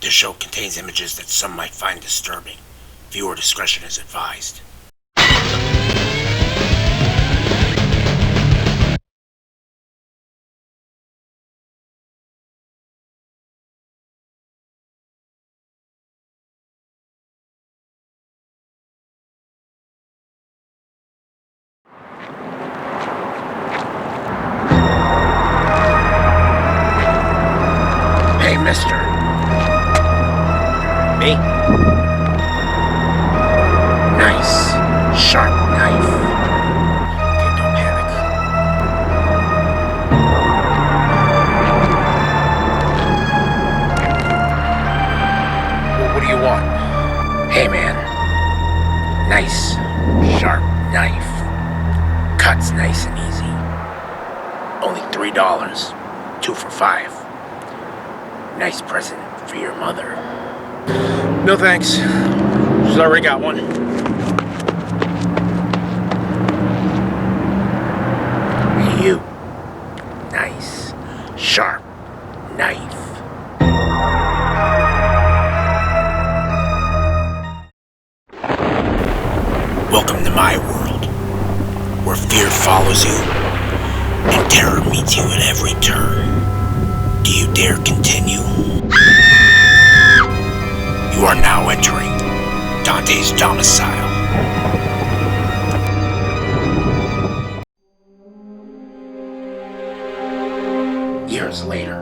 This show contains images that some might find disturbing. Viewer discretion is advised. Hey, mister. Me? Nice, sharp knife. Okay, don't panic. Well, what do you want? Hey, man. Nice, sharp knife. Cuts nice and easy. Only $3. 2 for $5. Nice present for your mother. No thanks. She's already got one. You. Nice, sharp knife. Welcome to my world, where fear follows you and terror meets you at every turn. Do you dare continue? You are now entering Dante's Domicile. Years later,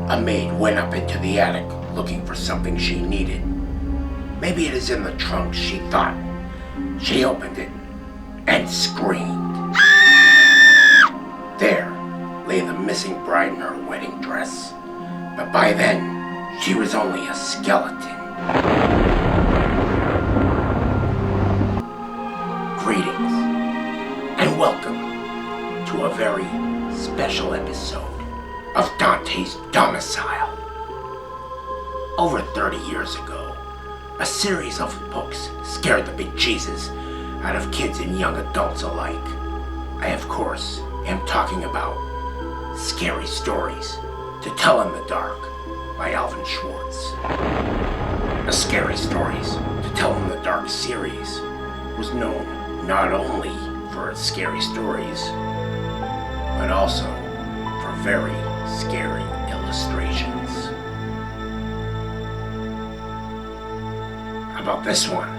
a maid went up into the attic looking for something she needed. Maybe it is in the trunk, she thought. She opened it and screamed. There lay the missing bride in her wedding dress. But by then, she was only a skeleton. Greetings, and welcome to a very special episode of Dante's Domicile. Over 30 years ago, a series of books scared the bejesus out of kids and young adults alike. I, of course, am talking about Scary Stories to Tell in the Dark by Alvin Schwartz. The Scary Stories to Tell in the Dark series was known not only for its scary stories, but also for very scary illustrations. How about this one?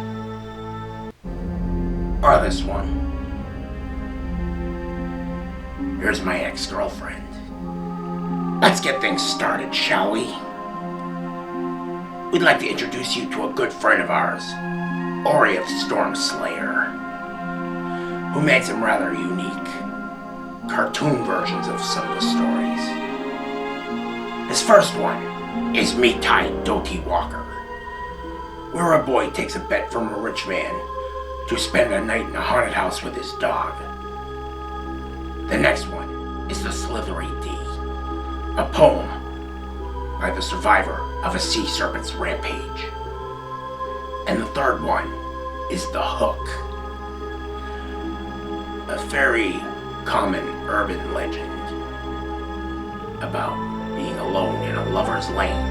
Or this one? Here's my ex-girlfriend. Let's get things started, shall we? We'd like to introduce you to a good friend of ours, Ori of Stormslayer, who made some rather unique cartoon versions of some of the stories. His first one is Meat-Tied Doty Walker, where a boy takes a bet from a rich man to spend a night in a haunted house with his dog. The next one is The Slithery D, a poem by the survivor of a sea serpent's rampage. And the third one is The Hook, a very common urban legend about being alone in a lover's lane.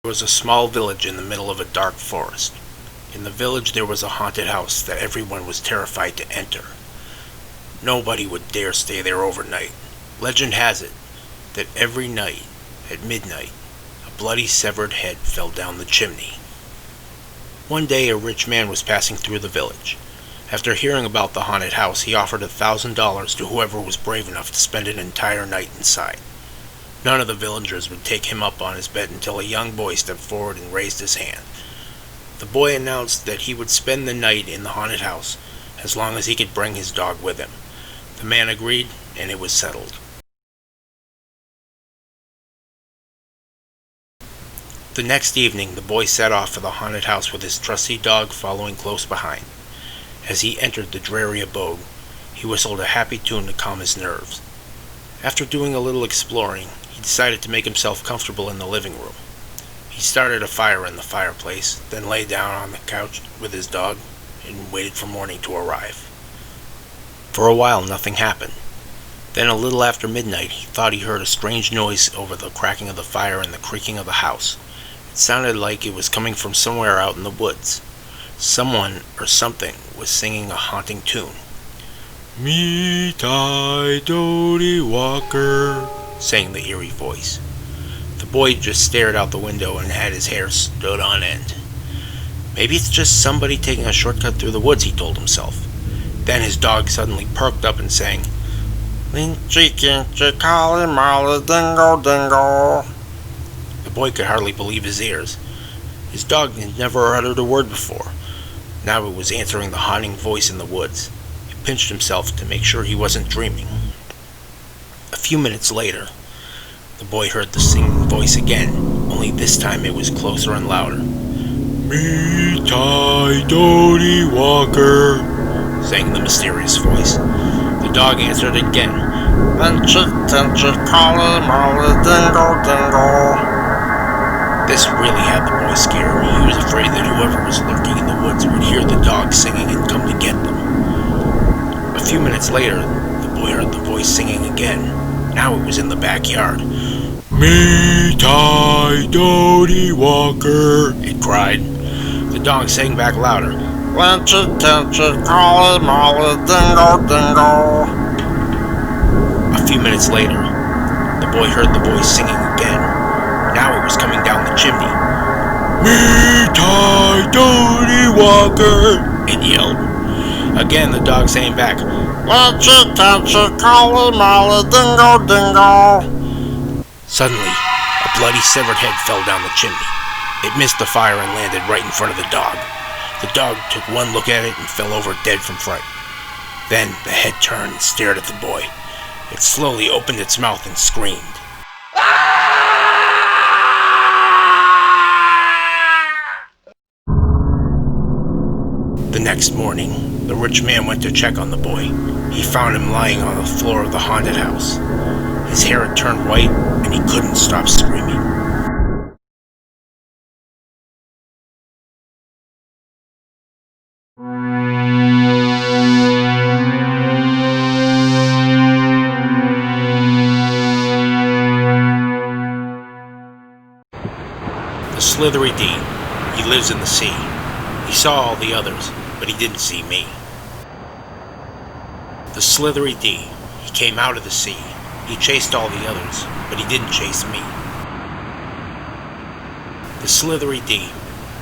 There was a small village in the middle of a dark forest. In the village there was a haunted house that everyone was terrified to enter. Nobody would dare stay there overnight. Legend has it that every night, at midnight, a bloody severed head fell down the chimney. One day a rich man was passing through the village. After hearing about the haunted house, he offered $1,000 to whoever was brave enough to spend an entire night inside. None of the villagers would take him up on his bet until a young boy stepped forward and raised his hand. The boy announced that he would spend the night in the haunted house as long as he could bring his dog with him. The man agreed, and it was settled. The next evening, the boy set off for the haunted house with his trusty dog following close behind. As he entered the dreary abode, he whistled a happy tune to calm his nerves. After doing a little exploring, he decided to make himself comfortable in the living room. He started a fire in the fireplace, then lay down on the couch with his dog and waited for morning to arrive. For a while nothing happened. Then a little after midnight he thought he heard a strange noise over the cracking of the fire and the creaking of the house. It sounded like it was coming from somewhere out in the woods. Someone or something was singing a haunting tune. "Me tie Doty Walker," sang the eerie voice. The boy just stared out the window and had his hair stood on end. Maybe it's just somebody taking a shortcut through the woods, he told himself. Then his dog suddenly perked up and sang, "Linchy, kinchy, collie, molly, dingo, dingo." The boy could hardly believe his ears. His dog had never uttered a word before. Now it was answering the haunting voice in the woods. He pinched himself to make sure he wasn't dreaming. A few minutes later, the boy heard the singing voice again, only this time it was closer and louder. "Me tie Doty Walker," sang the mysterious voice. The dog answered again. "Linchy, tinchy, collie, molly, dingo, dingo." This really had the boy scared. He was afraid that whoever was lurking in the woods would hear the dog singing and come to get them. A few minutes later, the boy heard the voice singing again. Now it was in the backyard. "Me tie Doty Walker," it cried. The dog sang back louder. "Linchy, tinchy, collie, molly, dingo, dingo." A few minutes later, the boy heard the voice singing again. Now it was coming down the chimney. "Me tie Doty Walker," it yelled. Again the dog sang back. "Linchy, tinchy, collie, molly, dingo, dingo." Suddenly, a bloody severed head fell down the chimney. It missed the fire and landed right in front of the dog. The dog took one look at it and fell over dead from fright. Then the head turned and stared at the boy. It slowly opened its mouth and screamed. The next morning, the rich man went to check on the boy. He found him lying on the floor of the haunted house. His hair had turned white, and he couldn't stop screaming. The Slithery D. He lives in the sea. He saw all the others, but he didn't see me. The Slithery D. He came out of the sea. He chased all the others, but he didn't chase me. The Slithery D.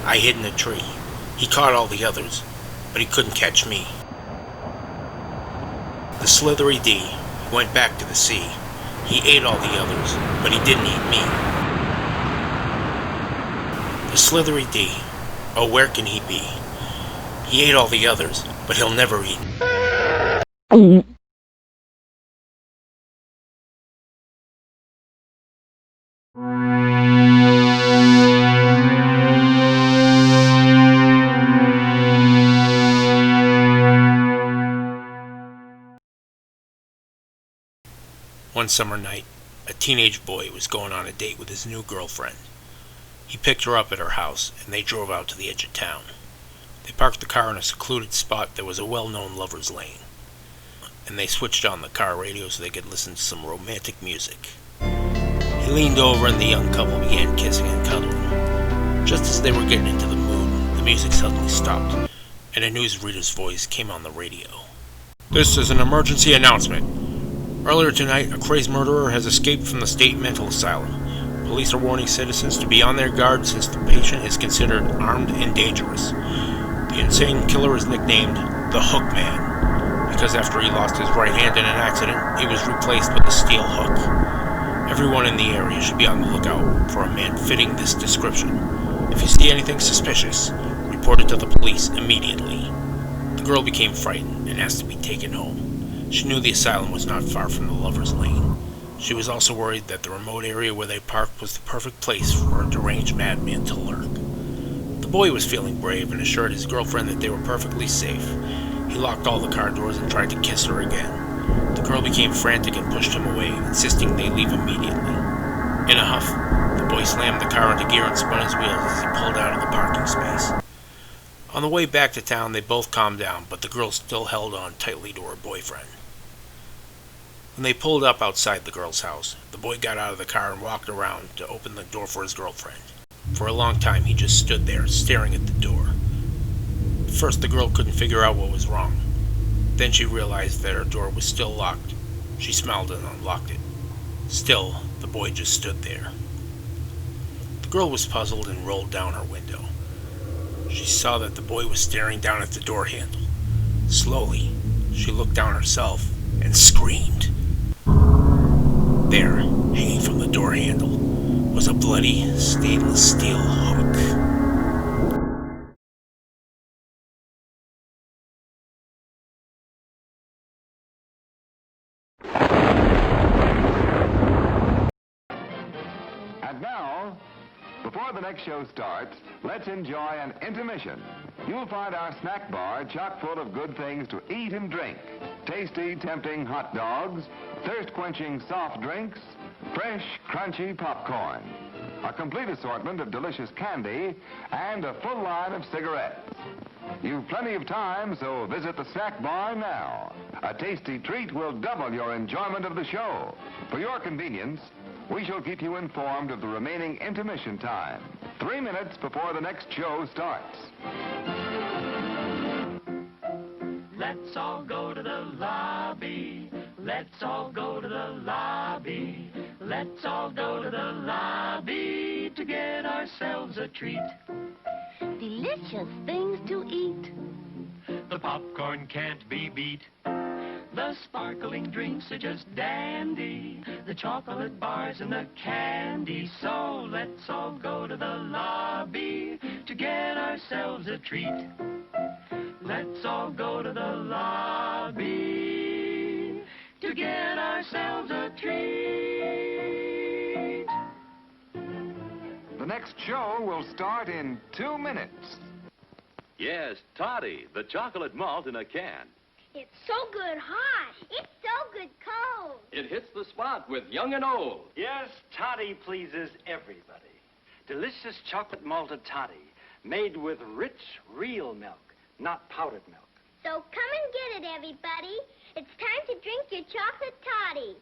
I hid in a tree. He caught all the others, but he couldn't catch me. The Slithery D. went back to the sea. He ate all the others, but he didn't eat me. The Slithery D. Oh, where can he be? He ate all the others, but he'll never eat. One summer night, a teenage boy was going on a date with his new girlfriend. He picked her up at her house, and they drove out to the edge of town. They parked the car in a secluded spot that was a well-known lover's lane, and they switched on the car radio so they could listen to some romantic music. He leaned over and the young couple began kissing and cuddling. Just as they were getting into the mood, the music suddenly stopped, and a newsreader's voice came on the radio. "This is an emergency announcement. Earlier tonight, a crazed murderer has escaped from the state mental asylum. Police are warning citizens to be on their guard since the patient is considered armed and dangerous. The insane killer is nicknamed the Hook Man because after he lost his right hand in an accident, he was replaced with a steel hook. Everyone in the area should be on the lookout for a man fitting this description. If you see anything suspicious, report it to the police immediately." The girl became frightened and asked to be taken home. She knew the asylum was not far from the lover's lane. She was also worried that the remote area where they parked was the perfect place for a deranged madman to lurk. The boy was feeling brave and assured his girlfriend that they were perfectly safe. He locked all the car doors and tried to kiss her again. The girl became frantic and pushed him away, insisting they leave immediately. In a huff, The boy slammed the car into gear and spun his wheels as he pulled out of the parking space. On the way back to town, they both calmed down, but the girl still held on tightly to her boyfriend. When they pulled up outside the girl's house, the boy got out of the car and walked around to open the door for his girlfriend. For a long time, he just stood there, staring at the door. At first, the girl couldn't figure out what was wrong. Then she realized that her door was still locked. She smiled and unlocked it. Still, the boy just stood there. The girl was puzzled and rolled down her window. She saw that the boy was staring down at the door handle. Slowly, she looked down herself and screamed. There, hanging from the door handle, was a bloody stainless steel hook. And now, before the next show starts, let's enjoy an intermission. You'll find our snack bar chock full of good things to eat and drink. Tasty, tempting hot dogs, thirst-quenching soft drinks, fresh, crunchy popcorn, a complete assortment of delicious candy, and a full line of cigarettes. You've plenty of time, so visit the snack bar now. A tasty treat will double your enjoyment of the show. For your convenience, we shall keep you informed of the remaining intermission time, 3 minutes before the next show starts. Let's all go to the lobby. Let's all go to the lobby. Let's all go to the lobby to get ourselves a treat. Delicious things to eat. The popcorn can't be beat. The sparkling drinks are just dandy. The chocolate bars and the candy. So let's all go to the lobby to get ourselves a treat. Let's all go to the lobby to get ourselves a treat. The next show will start in 2 minutes. Yes, Toddy, the chocolate malt in a can. It's so good hot. It's so good cold. It hits the spot with young and old. Yes, toddy pleases everybody. Delicious chocolate malted toddy, made with rich, real milk, not powdered milk. So come and get it, everybody. It's time to drink your chocolate toddy.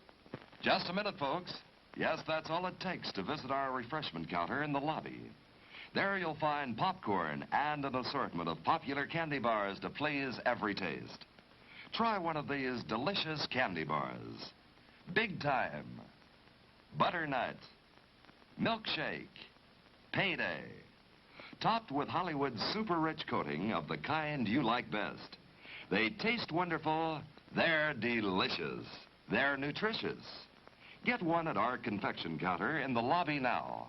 Just a minute, folks. Yes, that's all it takes to visit our refreshment counter in the lobby. There you'll find popcorn and an assortment of popular candy bars to please every taste. Try one of these delicious candy bars. Big Time, Butternut, Milkshake, Payday, topped with Hollywood's super rich coating of the kind you like best. They taste wonderful, they're delicious, they're nutritious. Get one at our confection counter in the lobby now.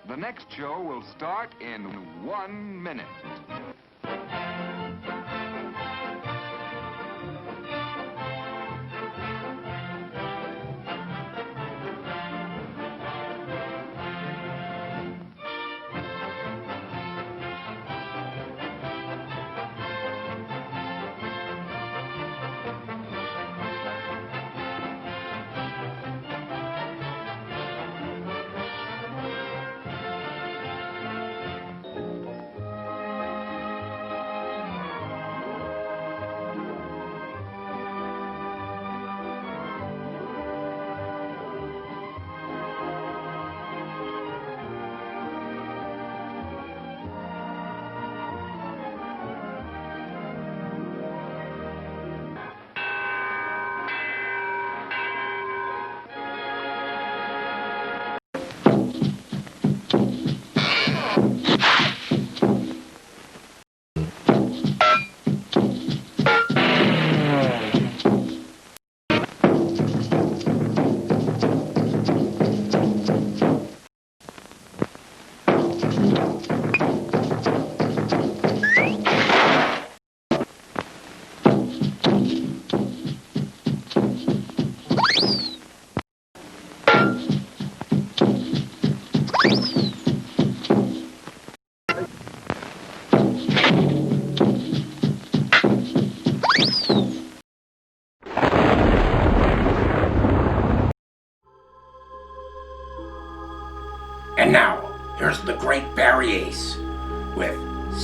The next show will start in 1 minute.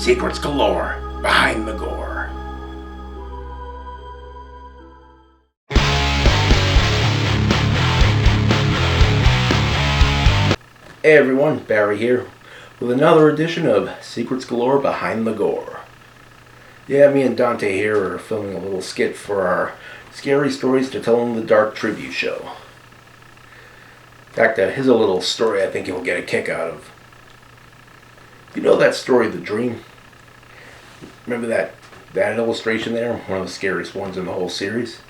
Secrets galore behind the gore. Hey everyone, Barry here with another edition of Secrets Galore Behind the Gore. Yeah, me and Dante here are filming a little skit for our Scary Stories to Tell in the Dark tribute show. In fact, here's a little story I think you'll get a kick out of. You know that story, The Dream? Remember that illustration there? One of the scariest ones in the whole series?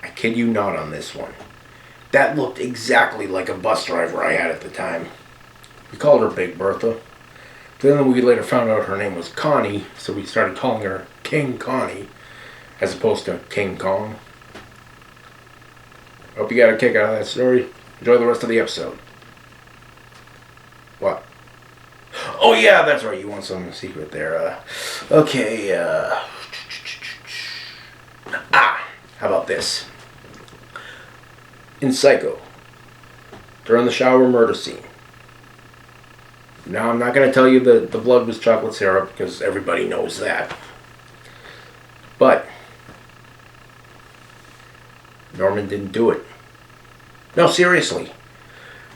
I kid you not on this one. That looked exactly like a bus driver I had at the time. We called her Big Bertha. Then we later found out her name was Connie, so we started calling her King Connie, as opposed to King Kong. Hope you got a kick out of that story. Enjoy the rest of the episode. What? Oh yeah, that's right, you want some secret there. Okay, how about this? In Psycho, during the shower murder scene. Now, I'm not going to tell you that the blood was chocolate syrup, because everybody knows that. But Norman didn't do it. No, seriously.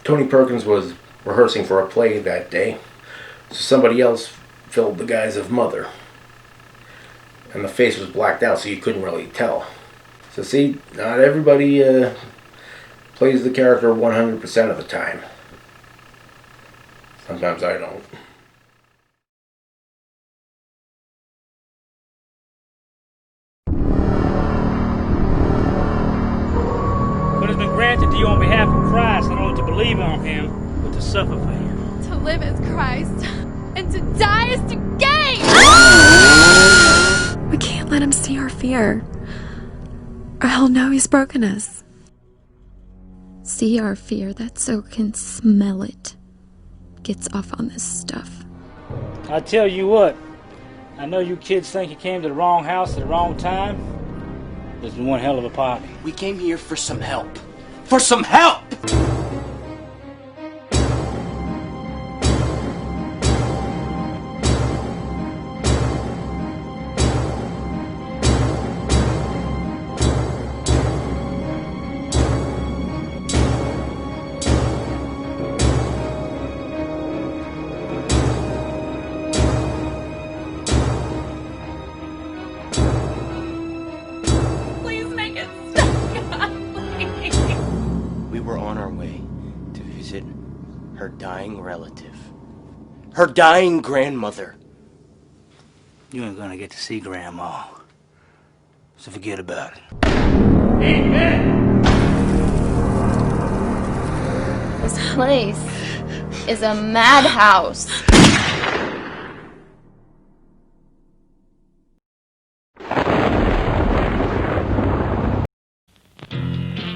Tony Perkins was rehearsing for a play that day, so somebody else filled the guise of Mother. And the face was blacked out, so you couldn't really tell. So see, not everybody plays the character 100% of the time. Sometimes I don't. What has been granted to you on behalf of Christ, not only to believe on Him, but to suffer for Him. To live as Christ, and to die is to gain! We can't let Him see our fear, or He'll know He's broken us. See our fear, that so can smell it. Gets off on this stuff. I tell you what, I know you kids think you came to the wrong house at the wrong time. This is one hell of a party. We came here for some help. For some help! Her dying relative. Her dying grandmother. You ain't gonna get to see Grandma, so forget about it. This place is a madhouse.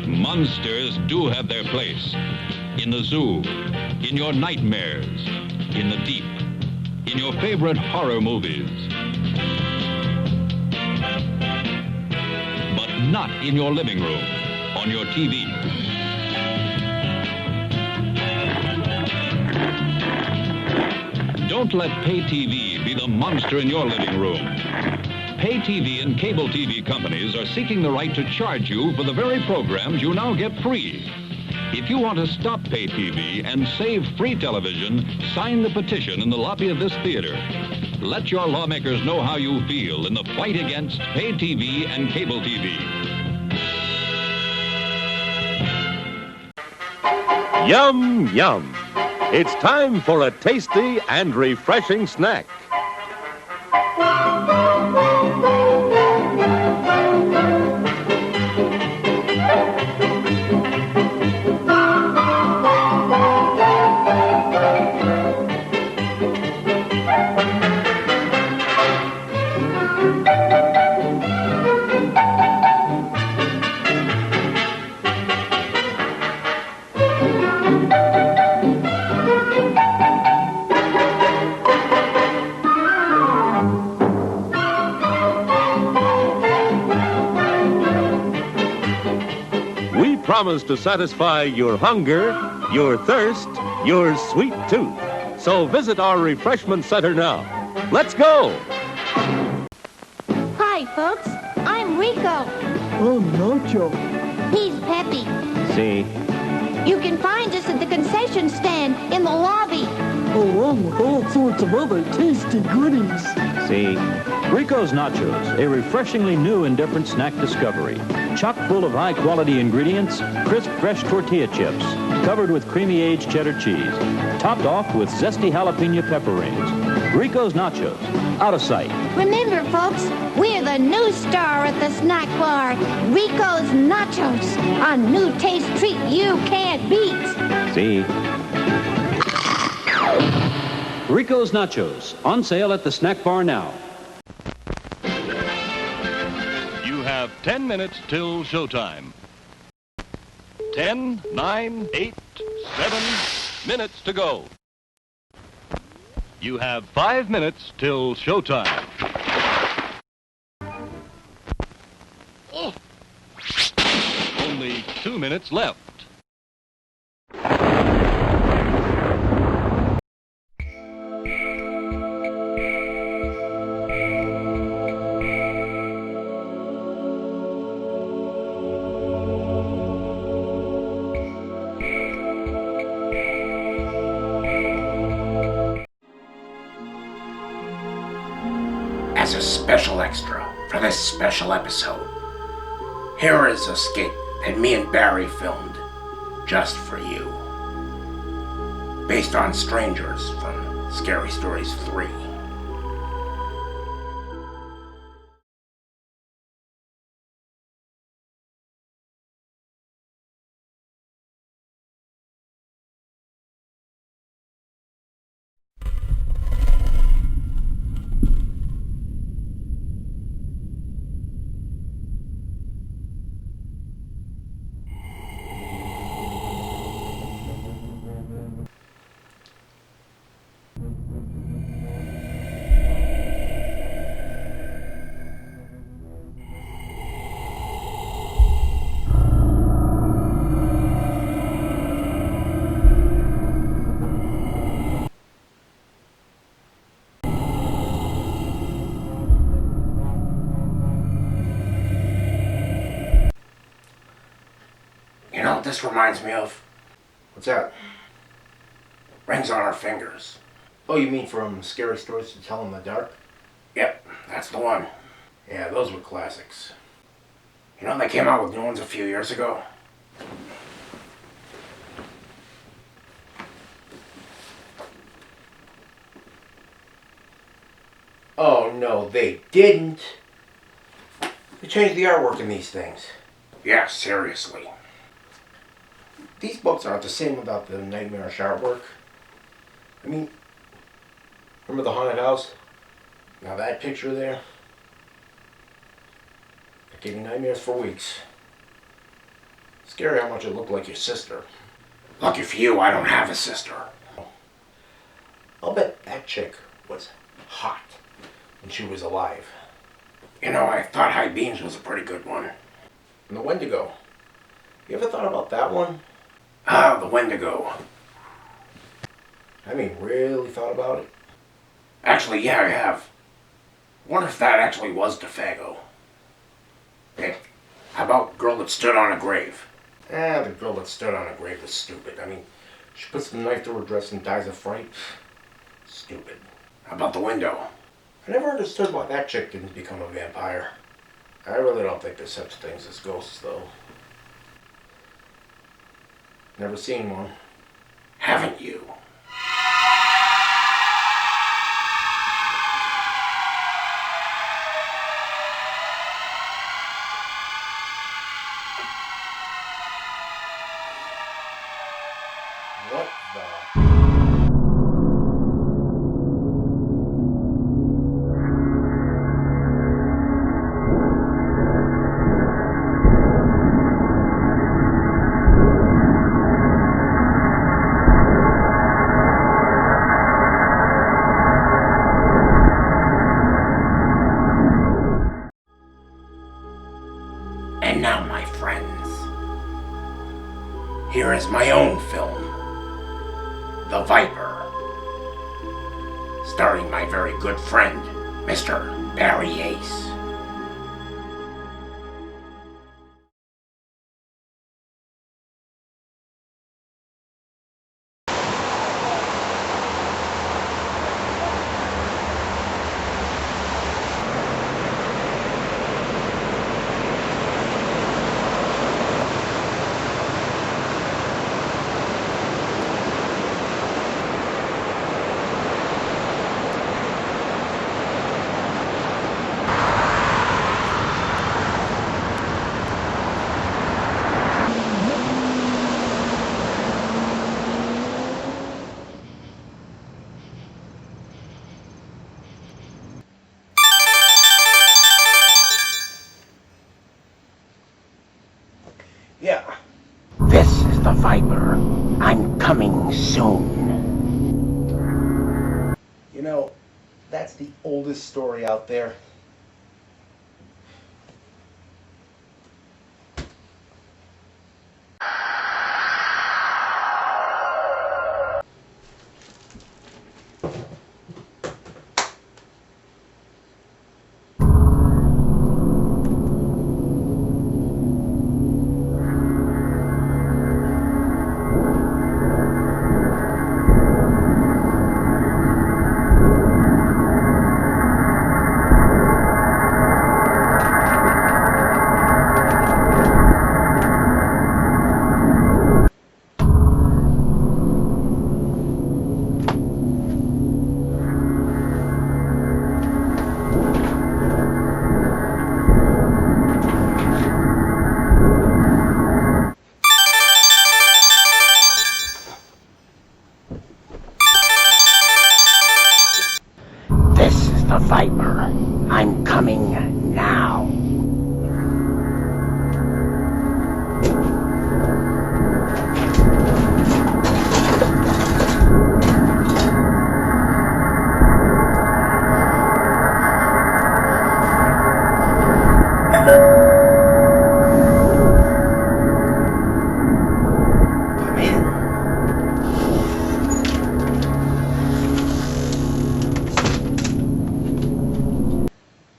Monsters do have their place. In the zoo, in your nightmares, in the deep, in your favorite horror movies. But not in your living room, on your TV. Don't let pay TV be the monster in your living room. Pay TV and cable TV companies are seeking the right to charge you for the very programs you now get free. If you want to stop pay TV and save free television, sign the petition in the lobby of this theater. Let your lawmakers know how you feel in the fight against pay TV and cable TV. Yum, yum. It's time for a tasty and refreshing snack. Promise to satisfy your hunger, your thirst, your sweet tooth. So visit our refreshment center now. Let's go! Hi, folks. I'm Rico. Oh, Nacho. He's Peppy. See? You can find us at the concession stand in the lobby. Along with all sorts of other tasty goodies. See? Rico's Nachos, a refreshingly new and different snack discovery. Chock full of high-quality ingredients, crisp, fresh tortilla chips, covered with creamy aged cheddar cheese, topped off with zesty jalapeno pepper rings. Rico's Nachos, out of sight. Remember, folks, we're the new star at the snack bar. Rico's Nachos, a new taste treat you can't beat. See? Rico's Nachos, on sale at the snack bar now. You have 10 minutes till showtime. 10, 9, 8, 7 minutes to go. You have 5 minutes till showtime. Oh. Only 2 minutes left. As a special extra for this special episode, here is a skit that me and Barry filmed just for you, based on strangers from Scary Stories 3. You know what this reminds me of? What's that? Rings on our fingers. Oh, you mean from Scary Stories to Tell in the Dark? Yep, that's the one. Yeah, those were classics. You know they came out with new ones a few years ago? Oh, no, they didn't. They changed the artwork in these things. Yeah, seriously. These books aren't the same without the nightmarish artwork. I mean, remember the haunted house? Now that picture there, that gave me nightmares for weeks. Scary how much it looked like your sister. Lucky for you, I don't have a sister. I'll bet that chick was hot when she was alive. You know, I thought High Beams was a pretty good one. And the Wendigo. You ever thought about that one? Ah, the Wendigo. I mean, really thought about it? Actually, yeah, I have. Wonder if that actually was DeFago. Hey, how about Girl That Stood on a Grave? The Girl That Stood on a Grave was stupid. I mean, she puts the knife through her dress and dies of fright. Stupid. How about the window? I never understood why that chick didn't become a vampire. I really don't think there's such things as ghosts, though. Never seen one. Haven't you? What the... And now, my friends, here is my own film, The Viper, starring my very good friend, Mr. Barry Ace. Yeah. This is the Viper. I'm coming soon. You know, that's the oldest story out there. This is the Viper. I'm coming now. Come in.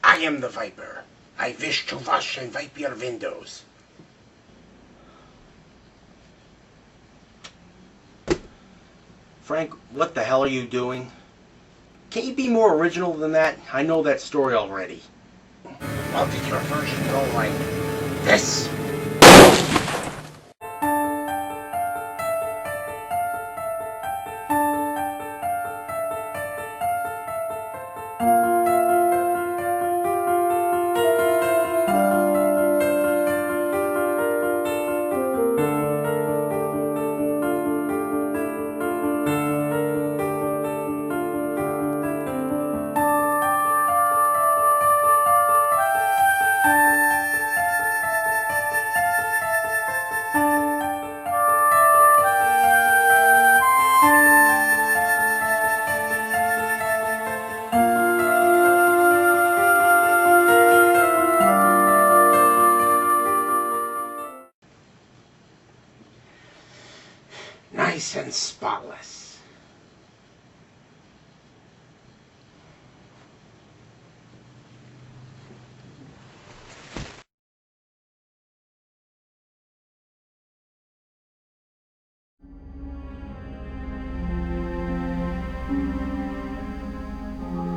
I am the Viper. I wish to wash and wipe your windows. Frank, what the hell are you doing? Can't you be more original than that? I know that story already. How did your version go like this? Nice and spotless.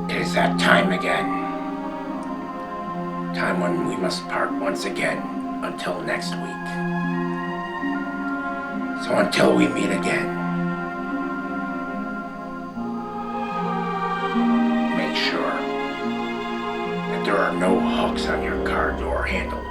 It is that time again. Time when we must part once again until next week. So until we meet again, make sure that there are no hooks on your car door handle.